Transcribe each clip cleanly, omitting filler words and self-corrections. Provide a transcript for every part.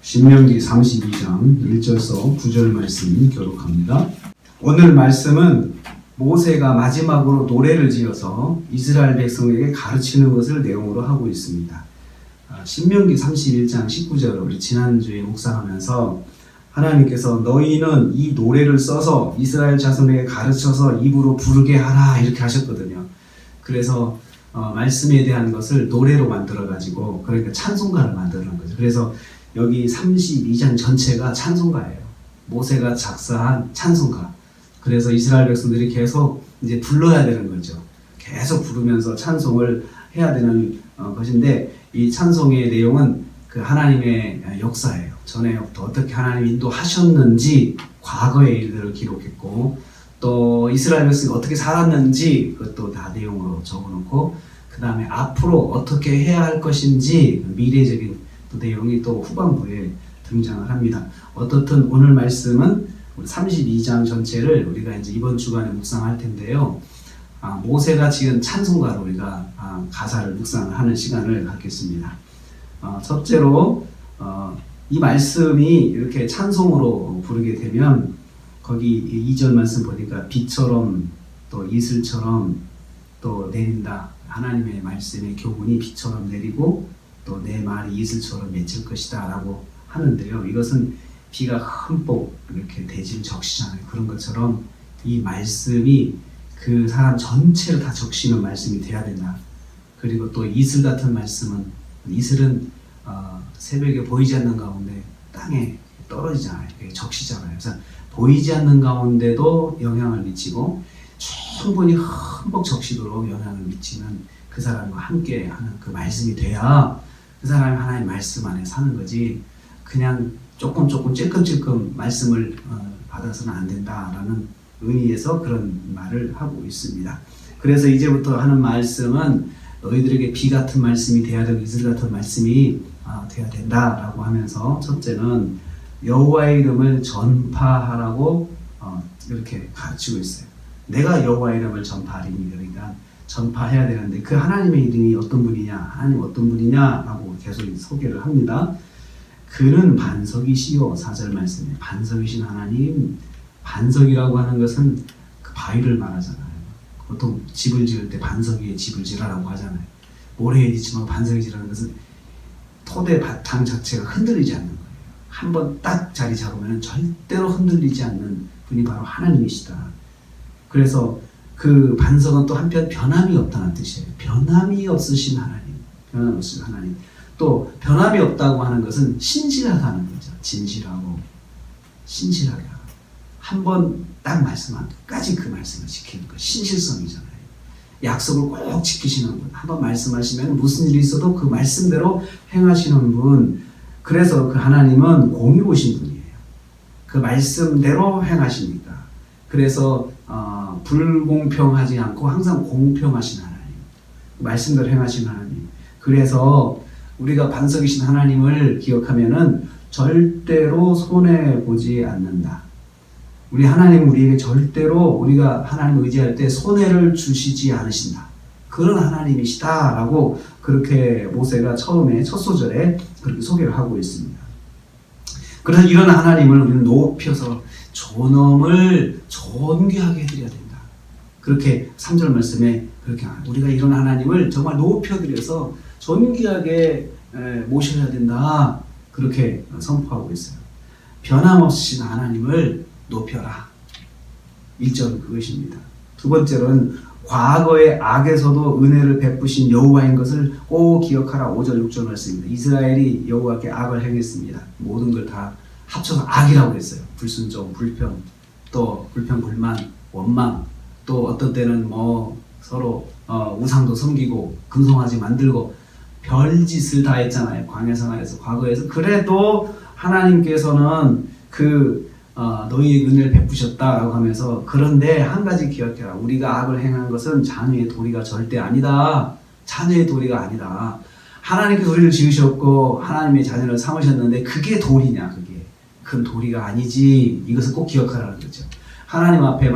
신명기 32장 1절서 9절 말씀 교독합니다. 오늘 말씀은 모세가 마지막으로 노래를 지어서 이스라엘 백성에게 가르치는 것을 내용으로 하고 있습니다. 신명기 31장 19절을 우리 지난주에 묵상하면서 하나님께서 너희는 이 노래를 써서 이스라엘 자손에게 가르쳐서 입으로 부르게 하라 이렇게 하셨거든요. 그래서 말씀에 대한 것을 노래로 만들어가지고 그러니까 찬송가를 만드는 거죠. 그래서 여기 32장 전체가 찬송가예요. 모세가 작사한 찬송가. 그래서 이스라엘 백성들이 계속 이제 불러야 되는 거죠. 계속 부르면서 찬송을 해야 되는 것인데 이 찬송의 내용은 그 하나님의 역사예요. 전에부터 어떻게 하나님 인도하셨는지 과거의 일들을 기록했고 또 이스라엘 백성이 어떻게 살았는지 그것도 다 내용으로 적어놓고 그 다음에 앞으로 어떻게 해야 할 것인지 미래적인 또 내용이 또 후반부에 등장을 합니다. 어떻든 오늘 말씀은 32장 전체를 우리가 이제 이번 주간에 묵상할 텐데요. 모세가 지은 찬송가로 우리가 가사를 묵상을 하는 시간을 갖겠습니다. 첫째로 이 말씀이 이렇게 찬송으로 부르게 되면 거기 2절 말씀 보니까 비처럼 또 이슬처럼 또 내린다. 하나님의 말씀의 교훈이 비처럼 내리고 또 내 말이 이슬처럼 맺힐 것이다 라고 하는데요. 이것은 비가 흠뻑 이렇게 대지를 적시잖아요. 그런 것처럼 이 말씀이 그 사람 전체를 다 적시는 말씀이 돼야 된다. 그리고 또 이슬 같은 말씀은 이슬은 새벽에 보이지 않는 가운데 땅에 떨어지잖아요. 적시잖아요. 그래서 보이지 않는 가운데도 영향을 미치고 충분히 흠뻑 적시도록 영향을 미치는 그 사람과 함께 하는 그 말씀이 돼야 그 사람이 하나님의 말씀 안에 사는 거지 그냥 조금 찔끔찔끔 말씀을 받아서는 안 된다라는 의미에서 그런 말을 하고 있습니다. 그래서 이제부터 하는 말씀은 너희들에게 비 같은 말씀이 돼야 되고 이슬 같은 말씀이 돼야 된다라고 하면서 첫째는 여호와의 이름을 전파하라고 이렇게 가르치고 있어요. 내가 여호와의 이름을 전파하리니 그러니까 전파해야 되는데 그 하나님의 이름이 어떤 분이냐 하나님 어떤 분이냐라고 계속 소개를 합니다. 그는 반석이시요 4절 말씀에 반석이신 하나님. 반석이라고 하는 것은 그 바위를 말하잖아요. 보통 집을 지을 때 반석 위에 집을 지으라고 하잖아요. 모래에 지지만 반석이 지라는 것은 토대 바탕 자체가 흔들리지 않는 거예요. 한번 딱 자리 잡으면 절대로 흔들리지 않는 분이 바로 하나님이시다. 그래서 그 반석은 또 한편 변함이 없다는 뜻이에요. 변함이 없으신 하나님. 변함이 없으신 하나님. 또 변함이 없다고 하는 것은 신실하다는 거죠. 진실하고 신실하게 하고 한 번 딱 말씀한 끝까지 그 말씀을 지키는 것. 신실성이잖아요. 약속을 꼭 지키시는 분. 한 번 말씀하시면 무슨 일이 있어도 그 말씀대로 행하시는 분. 그래서 그 하나님은 공의로우신 분이에요. 그 말씀대로 행하십니다. 그래서 불공평하지 않고 항상 공평하신 하나님. 말씀대로 행하신 하나님. 그래서 우리가 반석이신 하나님을 기억하면은 절대로 손해보지 않는다. 우리 하나님은 우리에게 절대로 우리가 하나님을 의지할 때 손해를 주시지 않으신다. 그런 하나님이시다라고 그렇게 모세가 처음에 첫 소절에 그렇게 소개를 하고 있습니다. 그래서 이런 하나님을 우리는 높여서 존엄을 존귀하게 해드려야 된다. 그렇게 3절 말씀에 그렇게 우리가 이런 하나님을 정말 높여드려서 존귀하게 모셔야 된다. 그렇게 선포하고 있어요. 변함없으신 하나님을 높여라. 1절은 그것입니다. 두 번째로는 과거의 악에서도 은혜를 베푸신 여호와인 것을 꼭 기억하라. 5절 6절 말씀입니다. 이스라엘이 여호와께 악을 행했습니다. 모든 걸 다 합쳐서 악이라고 했어요. 불순종, 불평, 또 불평, 불만, 원망, 또 어떤 때는 서로 우상도 섬기고 금송아지 만들고 별짓을 다 했잖아요. 광야 생활에서 과거에서. 그래도 하나님께서는 너희의 은혜를 베푸셨다라고 하면서 그런데 한 가지 기억해라. 우리가 악을 행한 것은 자녀의 도리가 절대 아니다. 자녀의 도리가 아니다. 하나님께서 우리를 지으셨고 하나님의 자녀를 삼으셨는데 그게 도리냐 그게. 그건 도리가 아니지. 이것을 꼭 기억하라는 거죠. 하나님 앞에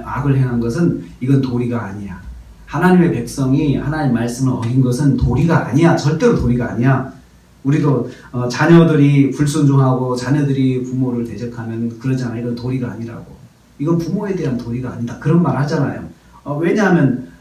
악을 행한 것은 이건 도리가 아니야. 하나님의 백성이 하나님 말씀을 어긴 것은 도리가 아니야. 절대로 도리가 아니야. 우리도 자녀들이 불순종하고 자녀들이 부모를 대적하면 그러잖아요. 이건 도리가 아니라고. 이건 부모에 대한 도리가 아니다. 그런 말 하잖아요. 왜냐하면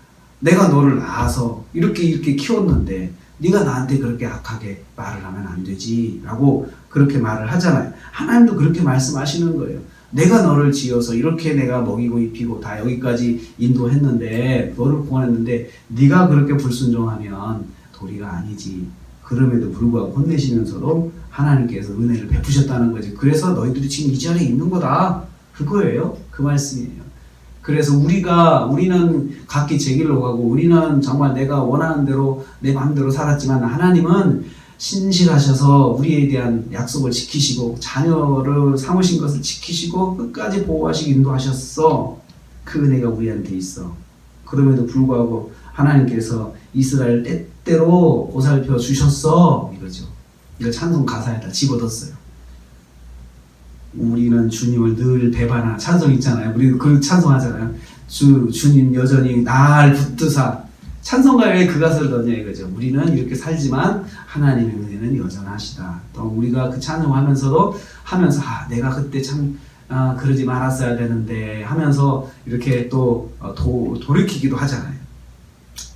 내가 너를 낳아서 이렇게 키웠는데 네가 나한테 그렇게 악하게 말을 하면 안 되지 라고 그렇게 말을 하잖아요. 하나님도 그렇게 말씀하시는 거예요. 내가 너를 지어서 이렇게 내가 먹이고 입히고 다 여기까지 인도했는데 너를 구원했는데 네가 그렇게 불순종하면 도리가 아니지. 그럼에도 불구하고 혼내시면서도 하나님께서 은혜를 베푸셨다는 거지. 그래서 너희들이 지금 이 자리에 있는 거다. 그거예요. 그 말씀이에요. 그래서 우리는 각기 제 길로 가고 우리는 정말 내가 원하는 대로 내 마음대로 살았지만 하나님은 신실하셔서 우리에 대한 약속을 지키시고 자녀를 삼으신 것을 지키시고 끝까지 보호하시고 인도하셨어. 그 은혜가 우리한테 있어. 그럼에도 불구하고 하나님께서 이스라엘 때때로 보살펴 주셨어. 이거죠. 이거 찬송 가사에다 집어넣었어요. 우리는 주님을 늘 배반하. 찬송 있잖아요. 우리 그 찬송하잖아요. 주님 여전히 날 붙드사. 찬송가에 왜 그 가사를 넣냐 이거죠. 우리는 이렇게 살지만 하나님의 은혜는 여전하시다. 또 우리가 그 찬송하면서 내가 그때 참 그러지 말았어야 되는데 하면서 이렇게 또 돌이키기도 하잖아요.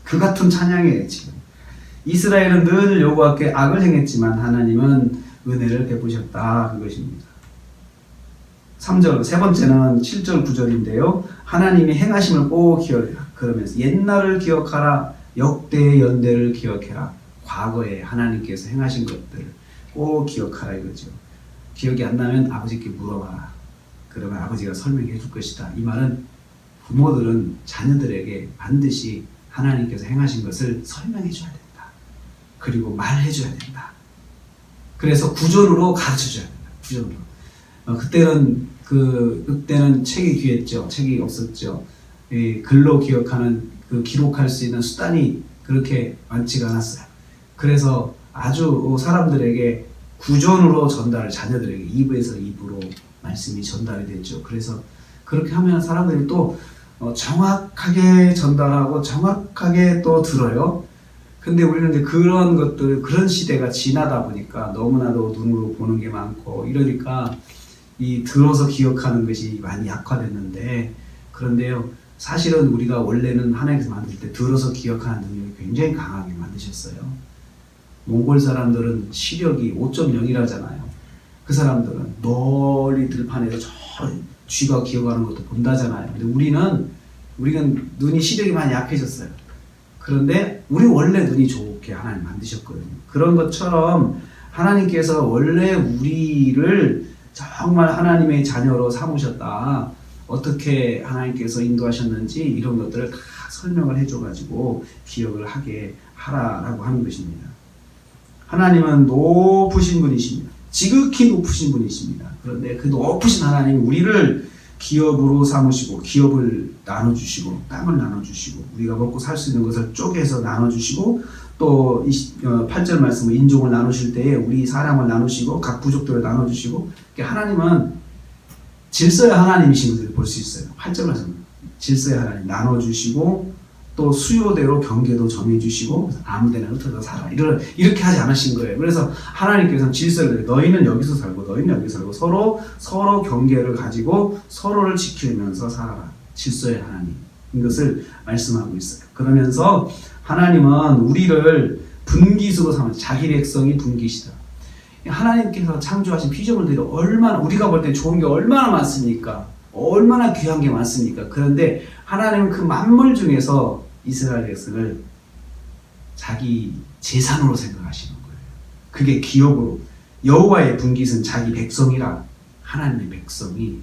그 같은 찬양이에요. 지금 이스라엘은 늘 여호와께 악을 행했지만 하나님은 은혜를 베푸셨다. 그것입니다. 3절, 세 번째는 7절 9절인데요. 하나님이 행하심을 꼭 기억해라. 그러면서 옛날을 기억하라. 역대의 연대를 기억해라. 과거에 하나님께서 행하신 것들을 꼭 기억하라 이거죠. 기억이 안 나면 아버지께 물어봐라. 그러면 아버지가 설명해 줄 것이다. 이 말은 부모들은 자녀들에게 반드시 하나님께서 행하신 것을 설명해 줘야 된다. 그리고 말해 줘야 된다. 그래서 구절으로 가르쳐 줘야 된다. 구절으로. 그때는 책이 귀했죠. 책이 없었죠. 글로 기억하는 기록할 수 있는 수단이 그렇게 많지가 않았어요. 그래서 아주 사람들에게 구전으로 자녀들에게 입에서 입으로 말씀이 전달이 됐죠. 그래서 그렇게 하면 사람들이 또 정확하게 전달하고 정확하게 또 들어요. 근데 우리는 이제 그런 시대가 지나다 보니까 너무나도 눈으로 보는 게 많고 이러니까 이 들어서 기억하는 것이 많이 약화됐는데, 그런데요, 사실은 우리가 원래는 하나님께서 만들 때 들어서 기억하는 능력이 굉장히 강하게 만드셨어요. 몽골 사람들은 시력이 5.0이라잖아요. 그 사람들은 멀리 들판에서 저 쥐가 기어가는 것도 본다잖아요. 근데 우리는 눈이 시력이 많이 약해졌어요. 그런데 우리 원래 눈이 좋게 하나님 만드셨거든요. 그런 것처럼 하나님께서 원래 우리를 정말 하나님의 자녀로 삼으셨다. 어떻게 하나님께서 인도하셨는지 이런 것들을 다 설명을 해줘가지고 기억을 하게 하라라고 하는 것입니다. 하나님은 높으신 분이십니다. 지극히 높으신 분이십니다. 그런데 그 높으신 하나님이 우리를 기업으로 삼으시고 기업을 나눠주시고 땅을 나눠주시고 우리가 먹고 살 수 있는 것을 쪼개서 나눠주시고 또 8절 말씀은 인종을 나누실 때에 우리 사람을 나누시고 각 부족들을 나눠주시고 하나님은 질서의 하나님이신 것을 볼 수 있어요. 8절 말씀은 질서의 하나님 나눠주시고 또 수요대로 경계도 정해주시고 아무데나 흩어져 살아 이렇게 하지 않으신 거예요. 그래서 하나님께서는 질서를 너희는 여기서 살고 너희는 여기서 살고 서로 경계를 가지고 서로를 지키면서 살아라. 질서의 하나님 이것을 말씀하고 있어요. 그러면서 하나님은 우리를 분기수로 삼으셔. 자기 백성이 분기시다. 하나님께서 창조하신 피조물들이 얼마나 우리가 볼 때 좋은 게 얼마나 많습니까? 얼마나 귀한 게 많습니까? 그런데 하나님은 그 만물 중에서 이스라엘 백성을 자기 재산으로 생각하시는 거예요. 그게 기업으로 여호와의 분깃은 자기 백성이라 하나님의 백성이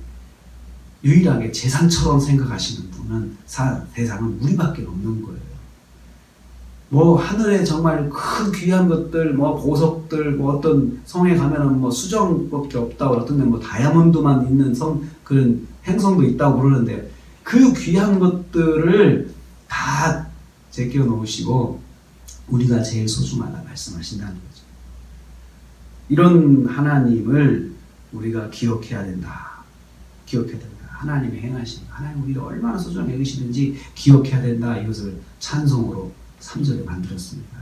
유일하게 재산처럼 생각하시는 분은 세상은 우리밖에 없는 거예요. 하늘에 정말 큰 귀한 것들, 보석들, 어떤 성에 가면은 수정밖에 없다고, 어떤 데는 다이아몬드만 있는 그런 행성도 있다고 그러는데, 그 귀한 것들을 다 제껴 놓으시고, 우리가 제일 소중하다 말씀하신다는 거죠. 이런 하나님을 우리가 기억해야 된다. 기억해야 된다. 하나님의 행하신, 하나님 우리를 얼마나 소중하게 여기시는지 기억해야 된다. 이것을 찬송으로 3절에 만들었습니다.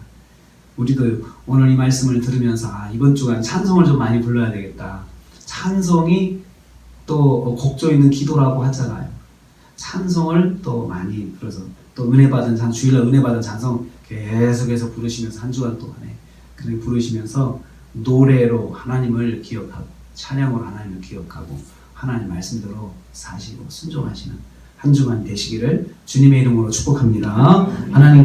우리도 오늘 이 말씀을 들으면서 이번 주간 찬송을 좀 많이 불러야 되겠다. 찬송이 또 곡조 있는 기도라고 하잖아요. 찬송을 또 많이 불러서 또 은혜 받은 주일날 은혜 받은 찬송 계속해서 부르시면서 한 주간 동안에 그렇게 부르시면서 노래로 하나님을 기억하고 찬양으로 하나님을 기억하고 하나님 말씀대로 사시고 순종하시는 한 주간 되시기를 주님의 이름으로 축복합니다. 하나님